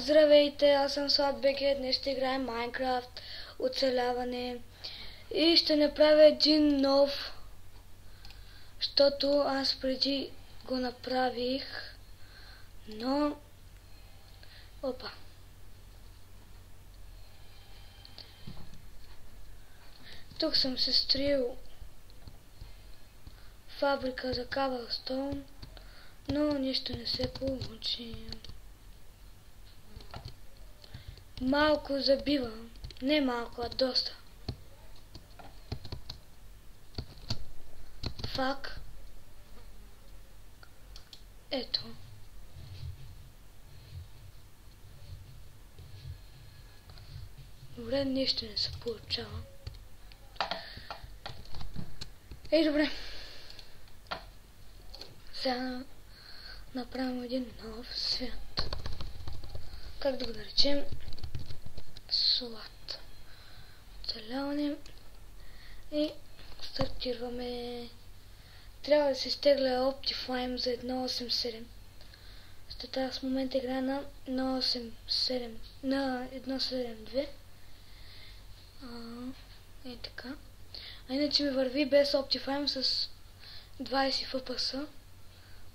Здравейте, аз съм Сладбеке, днес ще играем Майнкрафт, оцеляване и ще направя един нов, защото аз преди го направих, но... Опа! Тук съм се строил фабрика за Cobblestone, но нищо не се получи. Малко забивам. Не малко, а доста. Фак. Ето. Добре, нищо не се получава. Ей, добре. Сега направим един нов свят. Как да го наречем? Слад. Оцеляване. И стартираме. Трябва да се изтегля Optifine за 1.8.7. Защото аз в момента играя на 1.8.7. На 1.7.2. И така. А иначе ми върви без Optifine с 20 FPS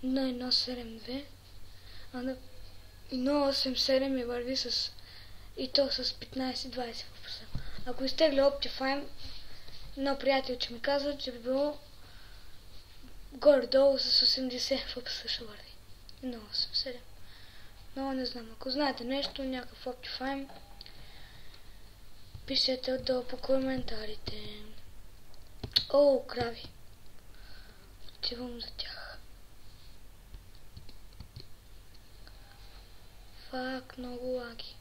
на 1.7.2. А на 1.8.7 ми върви с и то с 15-20 FPS. Ако изтегля Optifine, едно приятелче ми казва, че би било горе-долу с 80 FPS ще върви. 1.8.7. Но не знам, ако знаете нещо, някакъв Optifine, пишете отдолу по коментарите. О, крави. Отивам за тях. Фак, много лаги.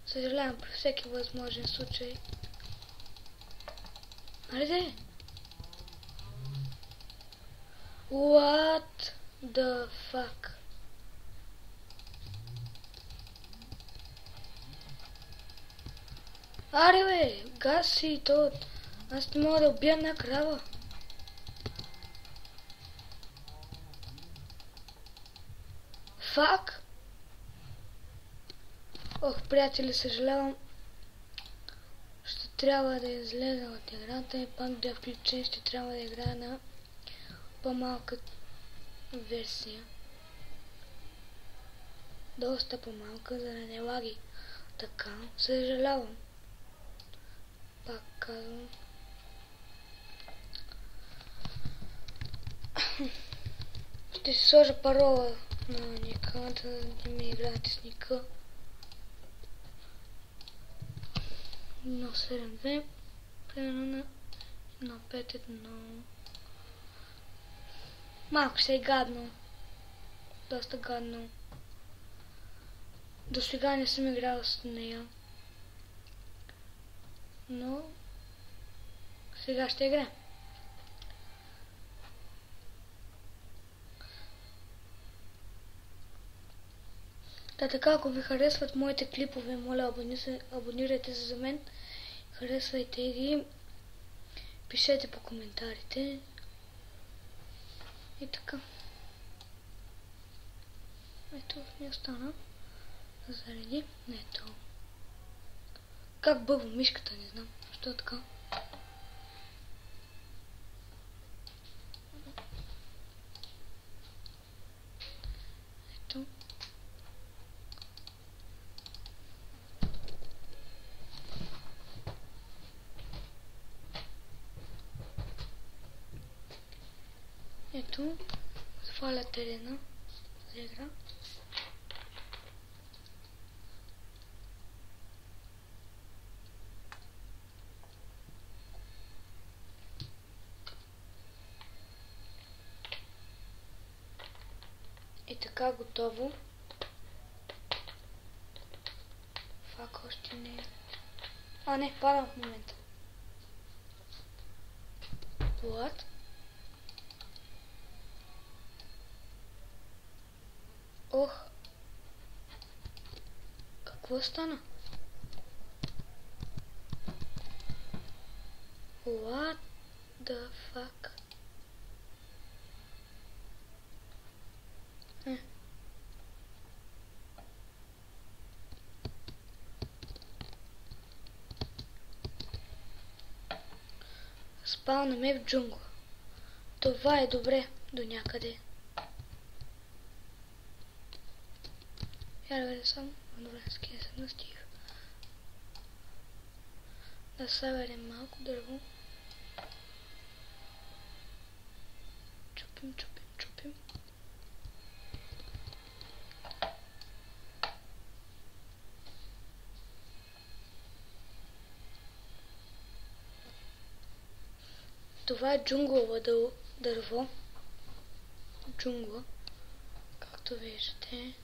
Съжалявам при всеки възможен случай. Айде! What the fuck? Аре бе, гаси и то. Аз не мога да убия една крава. Фак? Ох, приятели, съжалявам. Ще трябва да излезе от играта и пак да я включа. Ще трябва да играя на по-малка версия. Доста по-малка, за да не лаги. Така, съжалявам. Пак казвам. Ще си сложа парола на ника, да не ми играете с ника. 1.7.2, примерно на 1.5.1. Малко ще е гадно. Доста гадно. До сега не съм играл с нея. Но сега ще играем. Така, ако ви харесват моите клипове, моля, абонирайте се за мен. Харесвайте ги. Пишете по коментарите. И така. Ето, ми остана. Заради. Ето. Как бъва мишката, не знам. Що така? Ето. Ето. Сваля терена за игра. И така, готово. Фак, още не е. А, не, падам в момента. What? Ох. Какво стана? What the fuck? спалнаме в джунгла. Това е добре до някъде. Я да видя само. Добре, скина се на Стив. Да съберем малко дърво. Чупим. Това е джунглово дърво. Джунгла. Както виждате.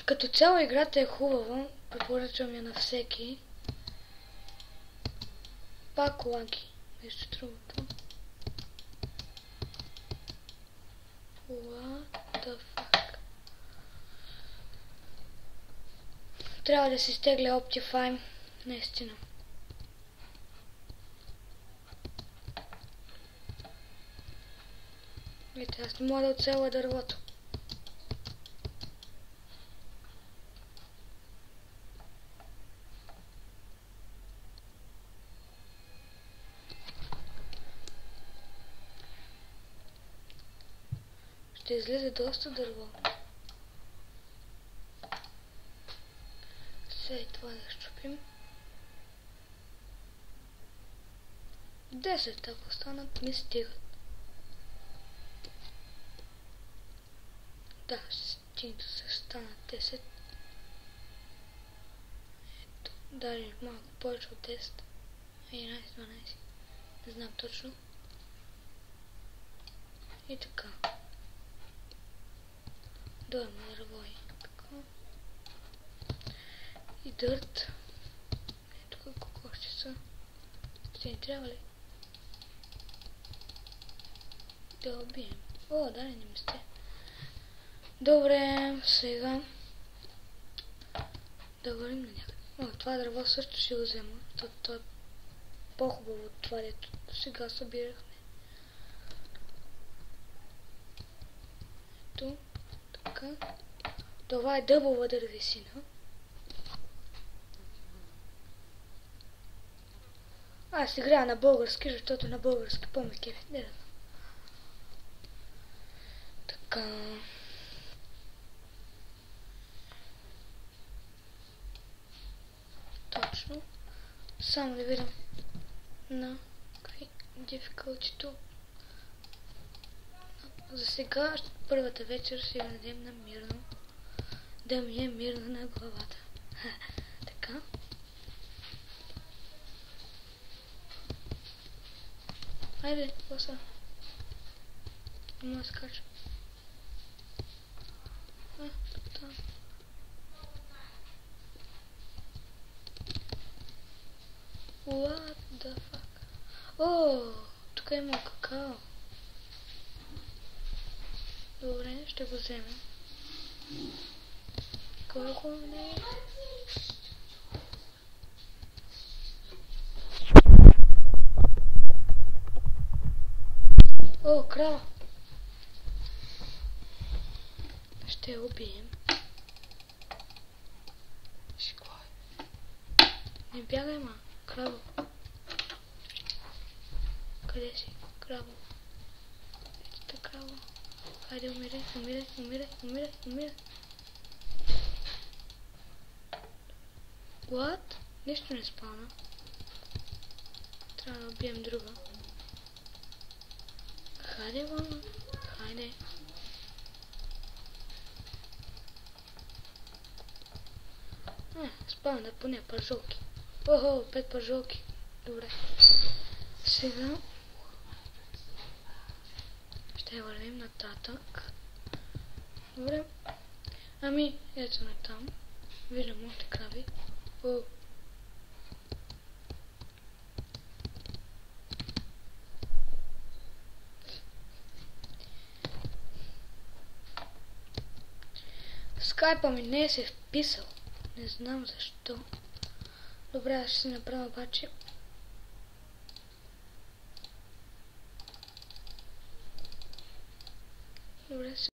Като цяло играта е хубава. Препоръчвам я на всеки. Пак лаги. Нещо другото. What the fuck? Трябва да се изтегля Optifine. Наистина. Вижте, аз не мога да оцеля дървото. Ще излезе доста дърво. Сега и това да щупим. 10, ако станат, ми стигат. Да, стигнато се станат 10. Ето, даже малко повече от 10. 11, 12. Не знам точно. И така. Дойма дърво и така. И дърт. Ето колко ще са. Ще ни трябва ли? Да убием. О, да, не ми сте. Добре, сега да върнем на някъде. О, това дърво също ще го взема. То е по-хубаво от това, дето сега събирахме. Ето, така. Това е дъбова дървесина. Аз играя на български, защото на български по-ме кефи. Така. Точно. Само да видим на difficulty-то. За сега, първата вечер ще я дадем на мирно. Да ми е мирно на главата. Така. Хайде, какво са? Не мога да скача. Там. What the fuck? О, тук има какао. Добре, ще го вземем. Колко не? О, крава. Ще я убием. Не бягай, ма. Краво. Къде си? Краво. Ето краво. Хайде, умирай. What? Нищо не спална. Трябва да убием друга. Хайде, мама. Хайде. Спална поне пържолки. Охо, 5 пържолки. Добре. Сега ще вървим нататък. Добре. Ами, ето сме там. Виждам още крави. О. Скайпа ми не е се вписал. Не знам защо. Добре, аз ще си направя обаче